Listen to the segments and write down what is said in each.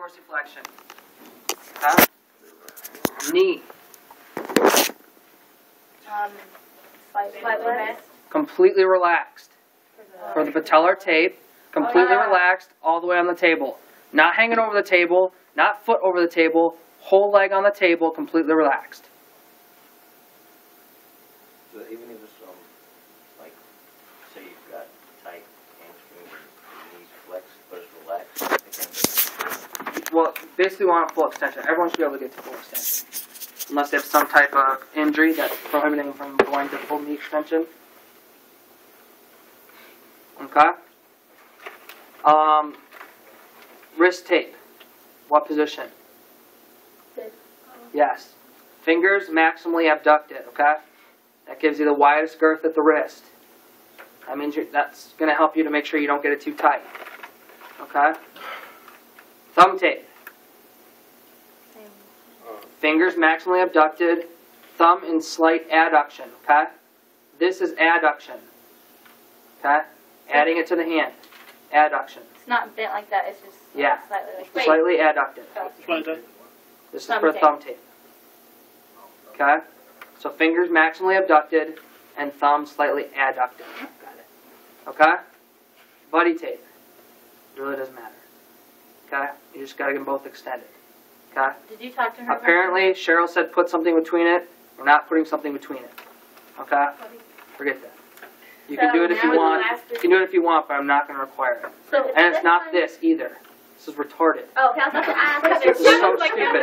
dorsiflexion. Okay? Knee. Completely relaxed. For the patellar tape, completely relaxed all the way on the table. Not hanging over the table, not foot over the table, whole leg on the table, completely relaxed. So even if it's like, say you've got tight hamstring and knees flexed, but it's relaxed. Well, basically we want a full extension. Everyone should be able to get to full extension. Unless they have some type of injury that's prohibiting from going to full knee extension. Okay? Wrist tape. What position? Yes. Fingers maximally abducted, okay? That gives you the widest girth at the wrist. That means that's going to help you to make sure you don't get it too tight. Okay? Thumb tape. Fingers maximally abducted, thumb in slight adduction, okay? This is adduction, okay? Adding it to the hand, adduction. It's not bent like that, it's just slightly like slightly adducted. This is for thumb tape. Okay? So fingers maximally abducted and thumb slightly adducted. Got it. Okay? Buddy tape. Really doesn't matter. Okay? You just got to get them both extended. Okay? Did you talk to her? Apparently, Cheryl said put something between it. We're not putting something between it. Okay? Forget that. You can do it if you want. You can do it if you want, but I'm not going to require it. So and it's not this either. This is retarded. Oh, okay. I was about to ask. This is so stupid. Okay.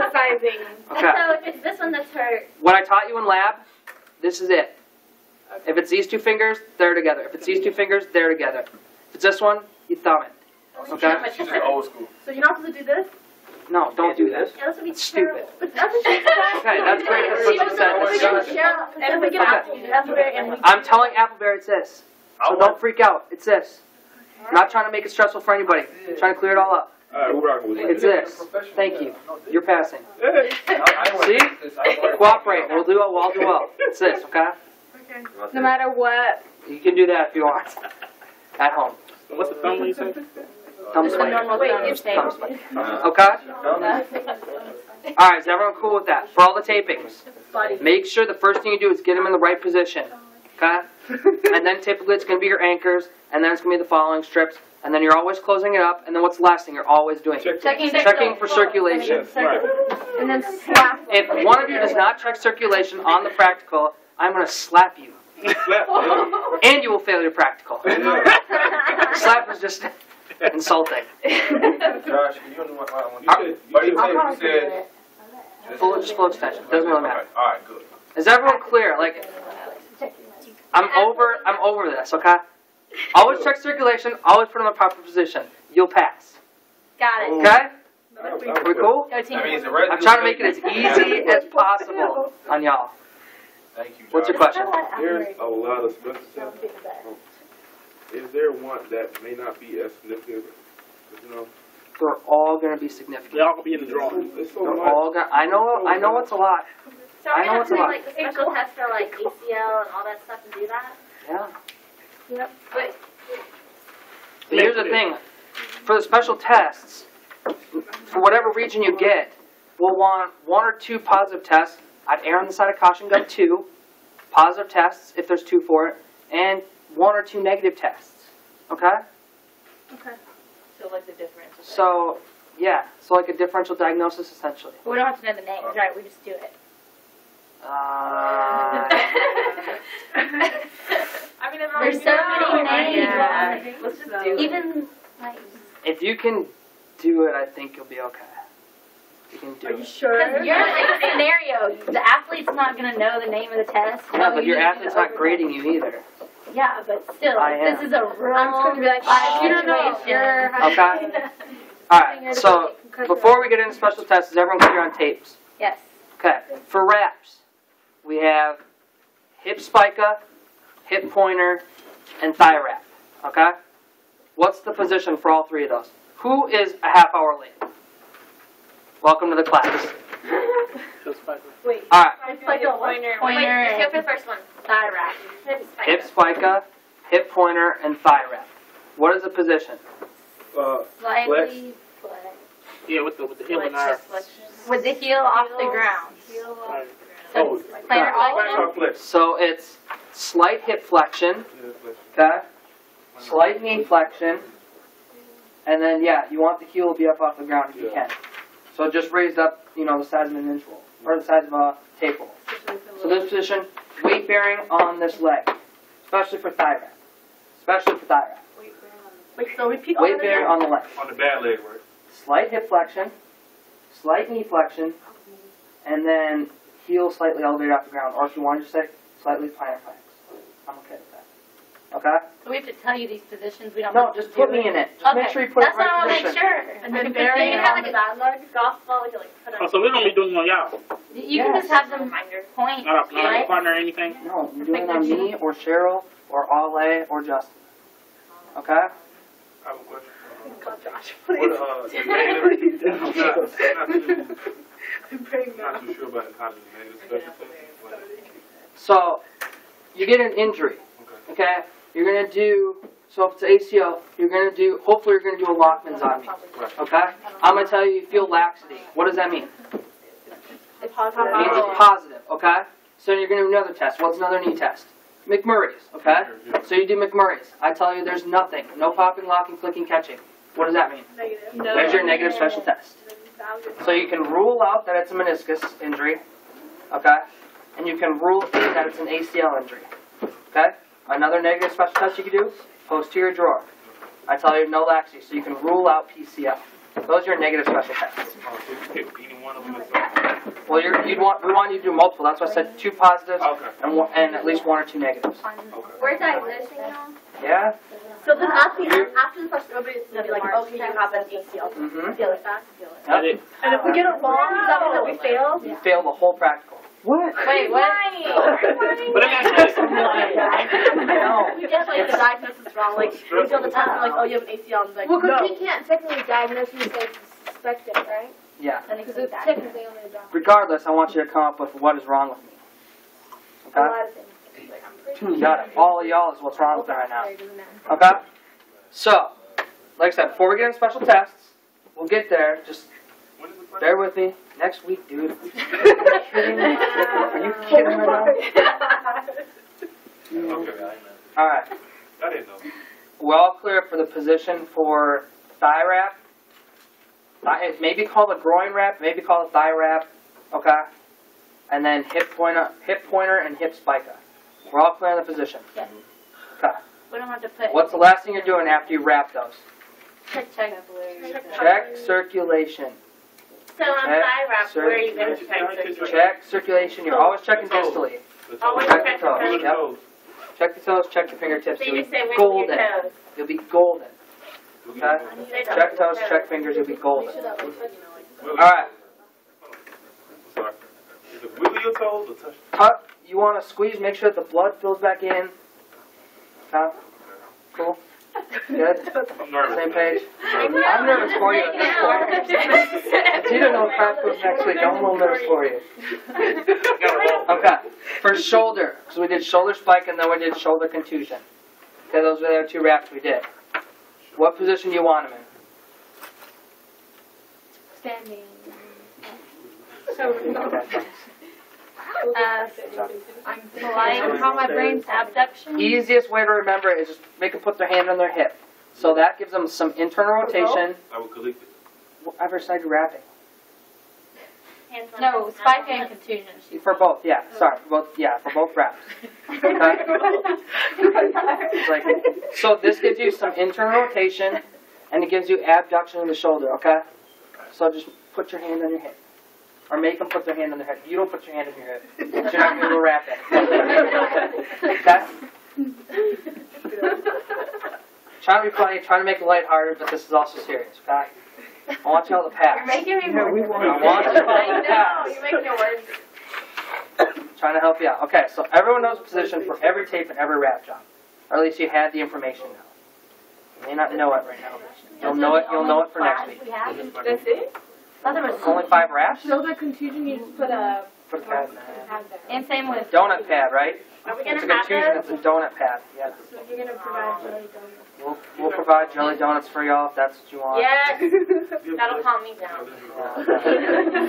Okay. So if it's this one that's hurt. What I taught you in lab, this is it. Okay. If it's these two fingers, they're together. If it's these two fingers, they're together. If it's this one, you thumb it. Okay? She's old school. So you're not supposed to do this? No, don't do this. Yeah, this would be It's stupid. But That's what she said. Okay, that's great. That's what you said. And if we get Appleberry and we I'm telling Appleberry it's this. So don't freak out. It's this. I'm not trying to make it stressful for anybody. I'm trying to clear it all up. Alright, we're rocking with It's this. Thank you. You're passing. See? Cooperate. We'll do it. We'll all do well. It's this, okay? no matter what. You can do that if you want. At home. What's the thumb you say? Thumb just a swipe. normal Thumb thumb shape. swipe. Okay? Alright, is everyone cool with that? For all the tapings, make sure the first thing you do is get them in the right position. Okay? And then typically it's going to be your anchors, and then it's going to be the following strips, and then you're always closing it up, and then what's the last thing you're always doing? Checking for circulation. Right. And then slap. If one of you does not check circulation on the practical, I'm going to slap you. And you will fail your practical. Slap is just insulting. Josh, you don't know what I want to say. Just full extension. Doesn't really matter. Alright, good. Is everyone clear? Like, I'm over this, okay? Always check circulation, always put them in the proper position. You'll pass. Got it. Okay? We cool? Go team. I'm trying to make it as easy as possible on y'all. Thank you, Josh. What's your question? There's a lot of special tests. Is there one that may not be as significant? You know, They're all going to be significant. They all gonna be in the drawing. it's so They're much. all going. I know it's a lot. So are I we know gonna it's a put lot. like the special test for like ACL and all that stuff and do that? Yeah. Yep. But But here's the thing. For the special tests, for whatever region you get, we'll want 1 or 2 positive tests. I'd err on the side of caution, go 2 positive tests if there's 2 for it, and 1 or 2 negative tests. Okay? Okay. so like the difference. So, yeah. So like a differential diagnosis, essentially. We don't have to know the names, right? We just do it. I mean, There's so many names. Let's just do it. Even like. If you can do it, I think you'll be okay. You can do Are you it. sure? Because you're like a scenario. The athlete's not going to know the name of the test. No, but You your need to athlete's know not grading you either. Yeah, but still, I am. this is a real I'm just gonna be like, life you don't know. situation. Okay. Alright, so before we get into special tests, is everyone clear on tapes? Yes. Okay, for wraps, we have hip spica, hip pointer, and thigh wrap. Okay? What's the position for all 3 of those? Who is a half hour late? Welcome to the class. Wait. Alright, It's like a Pointer. pointer. Wait, and- let's go for the first one. Thigh wrap. hip spica, hip pointer, and thigh wrap. What is the position? Slightly flex. Yeah, with the heel and our. With the heel off the ground. Right. So plantar flexion. flex. So it's slight hip flexion, Yeah, flex. okay? Slight knee flexion, and then yeah, you want the heel to be up off the ground if you Yeah. can. So just raised up, you know, the size of an inch roll or the size of a tape roll. So this position, weight bearing on this leg, especially for thigh wrap. Especially for thigh wrap. Wait, so repeat Weight bearing on the leg. On the bad leg, right? Slight hip flexion, slight knee flexion, and then heel slightly elevated off the ground. Or if you want to just say slightly plantar flex. I'm okay with that. Okay? So we have to tell you these positions. We don't. No, have to just do put me in it. Just make sure you put it That's in the what I right want to make position. sure. And then Like, burying if it they on have the like bad leg, golf ball, we can like put it Oh, so we don't be doing it on y'all. you can just have them point, Not a right? partner or anything. No, you're doing it on me or Cheryl or Ale or Justin. Okay? I have a question. God, Josh, What, please. the negative, not I'm praying now. too sure about the college negative special things. Like, So, you get an injury. okay. Okay? You're going to do, so if it's ACL, you're going to do, hopefully you're going to do a Lockman's on me. Okay? I'm going to tell you you feel laxity. What does that mean? It's positive. It means it's positive. Okay? So you're going to do another test. What's another knee test? McMurray's. Okay? So you do McMurray's. I tell you there's nothing. No popping, locking, flicking, catching. What does that mean? Negative. There's your negative special test. So you can rule out that it's a meniscus injury, okay? And you can rule in that it's an ACL injury, okay? Another negative special test you can do, posterior drawer. I tell you no laxity, so you can rule out PCL. Those are your negative special tests. Oh, so you pick any one of them or something? Well, we want you to do multiple. That's why I said 2 positives Okay. and at least 1 or 2 negatives. Okay. We're diagnosing now. Yeah? So then after the first nobody will be like, okay, you have an ACL. Mm-hmm. Feel it back. Yep. And if we get it wrong, does that mean that we fail? You fail the whole practical. What? Wait, what? But let me ask you this. No. We get like the diagnosis wrong. Like we feel the test and like, oh, you have an ACL. And like, Well, because no. we can't technically diagnose you as suspect it, right? Yeah. Then it's Because it's like technically only a doctor. Regardless, I want you to come up with what is wrong with me. A Okay? lot of things. Like, I'm pretty You got it. All of y'all is what's wrong with it right now. It doesn't matter. Okay? So, like I said, before we get into special tests, we'll get there. Just When is the first? bear with me. Next week, dude. Are you kidding me? Are you kidding right now? Okay. Alright. I didn't know. We're all clear for the position for thigh wrap. It may be called a groin wrap, maybe called a thigh wrap. Okay? And then hip pointer, and hip spica. We're all clear on the position. Yes. Okay. We don't have to put. What's the last thing you're doing after you wrap those? Check. Check circulation. So on Check thigh wrap, where are you going to check circulation? Check circulation. You're always checking distally. The toes. Always Check check the toes. the Look toes. at the toes. Check the toes, check the fingertips. So You'll you be say wiggle golden. your toes. You'll be golden. Look at the toes. Say Check wiggle toes, your check fingers, you'll be golden. Wiggle- Alright. Sorry. Is it wiggle your toes or touch? Tuck, you want to squeeze, make sure that the blood fills back in. Okay? Cool? Good? I'm nervous. Same page? I'm nervous. I'm nervous for you at this point. If you don't know what class goes next week, I'm a little nervous for you. Okay. For shoulder, so we did shoulder spike and then we did shoulder contusion. Okay, those were the 2 wraps we did. What position do you want them in? Standing. Okay. I'm polite. How my brain's abduction. Easiest way to remember it is just make them put their hand on their hip. So that gives them some internal rotation. I will collect it. Whatever side you're wrapping. Hands on no, spike and contusion. For both, yeah. Sorry, for both wraps. Okay? It's like, so this gives you some internal rotation, and it gives you abduction in the shoulder, okay? So just put your hand on your hip. Or make them put their hand on their hip. You don't put your hand on your hip. You're not going to wrap it. Okay? Trying to be funny, trying to make it lighthearted, but this is also serious, okay? I want y'all to pass. You're making me more. I want y'all to pass. You're making it worse. Trying to help you out. Okay, so everyone knows the position for every tape and every wrap job. Or at least you had the information now. You may not know it right now. You'll know it for next week. That's it? Only 5 wraps? Shoulder contusion, you just put a Put a pad in there. And same with. Donut pad, right? Are we It's gonna a have contusion. those? It's a donut pad. Yes. So you're gonna provide jelly donuts. We'll provide jelly donuts for y'all if that's what you want. Yes, that'll calm me down.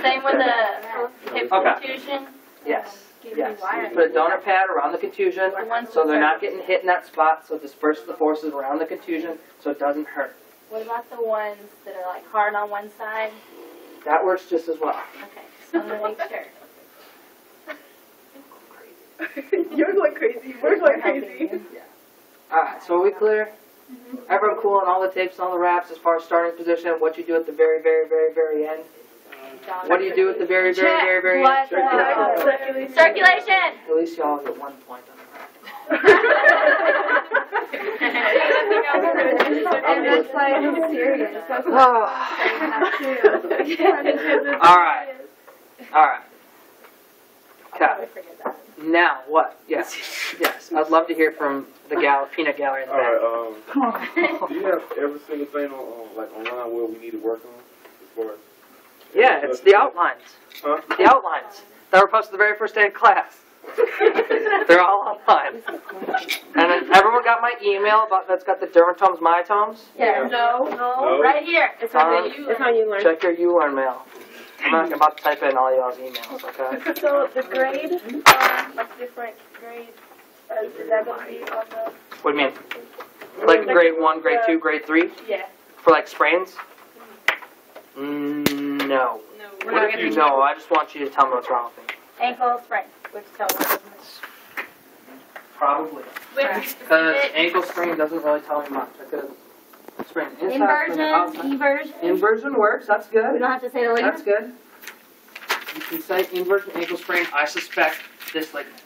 Same with the hip Okay. contusion. Yes. Yes. Just put a donut pad around the contusion, so they're not getting hit in that spot. So it disperses the forces around the contusion, so it doesn't hurt. What about the ones that are like hard on one side? That works just as well. Okay, so I'm gonna make sure. You're going crazy. We're going crazy. All right. So are we clear? Everyone cool on all the tapes and all the wraps as far as starting position? What you do at the very, very, very, very end? What do you do at the very, very, Check. very, very What? end? Circulation. At least y'all get 1 point on that. And that's why I'm serious. That's why I have to. All right. All right. Okay. Now what? Yes. Yes. I'd love to hear from the peanut gallery in the All back. right, do you have every single thing on like online where we need to work on as far as? Yeah, it's the outlines. Huh? The outlines that were posted the very first day of class. They're all online. And then everyone got my email about that's got the dermatomes, myotomes. Yeah. No. No. Right here. It's Um, on you. It's on you, Lauren. Check your ULearn mail. I'm about to type in all y'all's emails, okay? So the grade, like different grades, is that gonna be on the? What do you mean? Like grade 1, grade 2, grade 3? Yeah. For like sprains? No. We're not gonna No, I just want you to tell me what's wrong with me. ankle sprain. Which tells us. Probably. Which Because ankle sprain doesn't really tell me much. Because sprain inside, sprain inversion, outside. eversion. Inversion works, that's We good. don't have to say the That's ligament. good. You can say inversion ankle sprain, I suspect this ligament.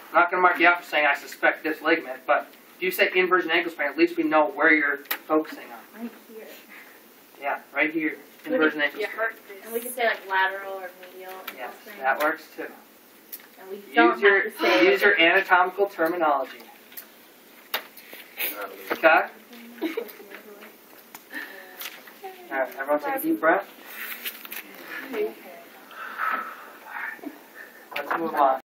I'm not going to mark you out for saying I suspect this ligament, but if you say inversion ankle sprain, at least we know where you're focusing on. Right here. Yeah, right here. Inversion ankle sprain. And we can say like lateral or medial. Yes, sprain. that works too. And we don't have to say Use your anatomical terminology. Okay? Alright, everyone take a deep breath. Let's move on.